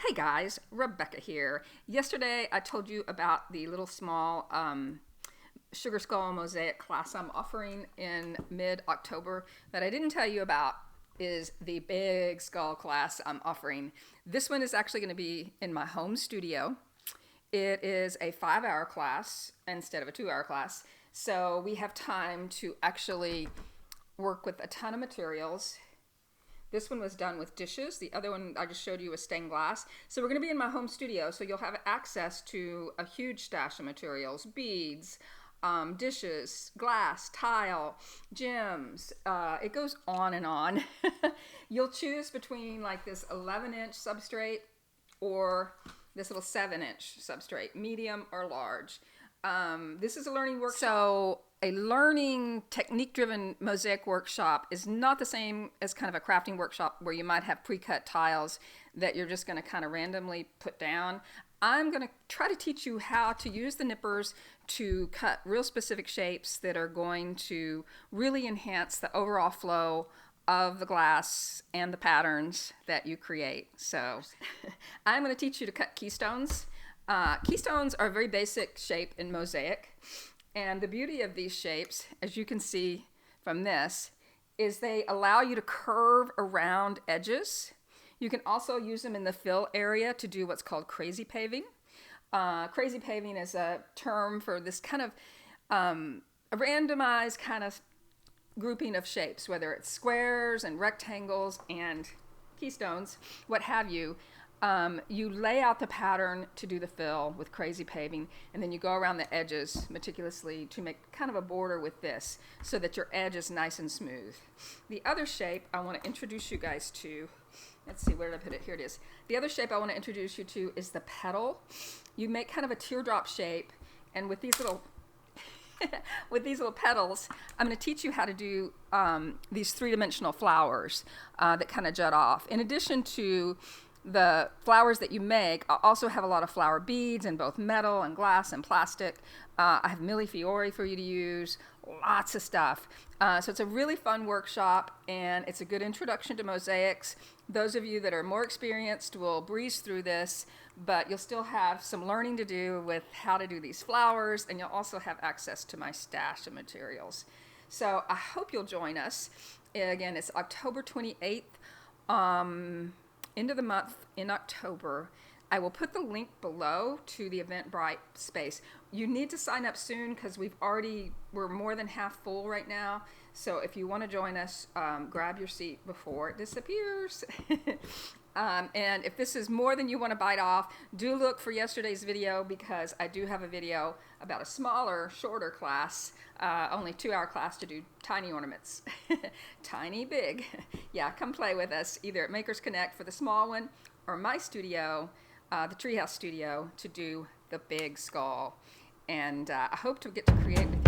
Hey guys, Rebecca here. Yesterday I told you about the little small sugar skull mosaic class I'm offering in mid-October. That I didn't tell you about is the big skull class I'm offering. This one is actually going to be in my home studio. It is a 5-hour class instead of a 2-hour class. So we have time to actually work with a ton of materials. This one was done with dishes. The other one I just showed you was stained glass. So we're going to be in my home studio, so you'll have access to a huge stash of materials: beads, dishes, glass, tile, gems. It goes on and on. You'll choose between like this 11-inch substrate or this little 7-inch substrate, medium or large. This is a learning workshop. So a learning technique-driven mosaic workshop is not the same as kind of a crafting workshop where you might have pre-cut tiles that you're just going to kind of randomly put down. I'm going to try to teach you how to use the nippers to cut real specific shapes that are going to really enhance the overall flow of the glass and the patterns that you create. So I'm going to teach you to cut keystones. Keystones are a very basic shape in mosaic, and the beauty of these shapes, as you can see from this, is they allow you to curve around edges. You can also use them in the fill area to do what's called crazy paving. Crazy paving is a term for this kind of a randomized kind of grouping of shapes, whether it's squares and rectangles and keystones, what have you. You lay out the pattern to do the fill with crazy paving, and then you go around the edges meticulously to make kind of a border with this so that your edge is nice and smooth. The other shape I want to introduce you guys to, let's see, where did I put it? Here it is. The other shape I want to introduce you to is the petal. You make kind of a teardrop shape, and with these little with these little petals, I'm going to teach you how to do these three-dimensional flowers that kind of jut off. In addition to the flowers that you make, I also have a lot of flower beads in both metal and glass and plastic. I have millefiori for you to use, lots of stuff. So it's a really fun workshop, and it's a good introduction to mosaics. Those of you that are more experienced will breeze through this, but you'll still have some learning to do with how to do these flowers, and you'll also have access to my stash of materials. So I hope you'll join us. Again, it's October 28th. End of the month in October. I will put the link below to the Eventbrite space. You need to sign up soon because we're more than half full right now. So if you want to join us, grab your seat before it disappears. And if this is more than you want to bite off, do look for yesterday's video, because I do have a video about a smaller, shorter class, only 2-hour class to do tiny ornaments. Tiny, big. Yeah, come play with us, either at Makers Connect for the small one, or my studio, the Treehouse Studio, to do the big skull. And I hope to get to create with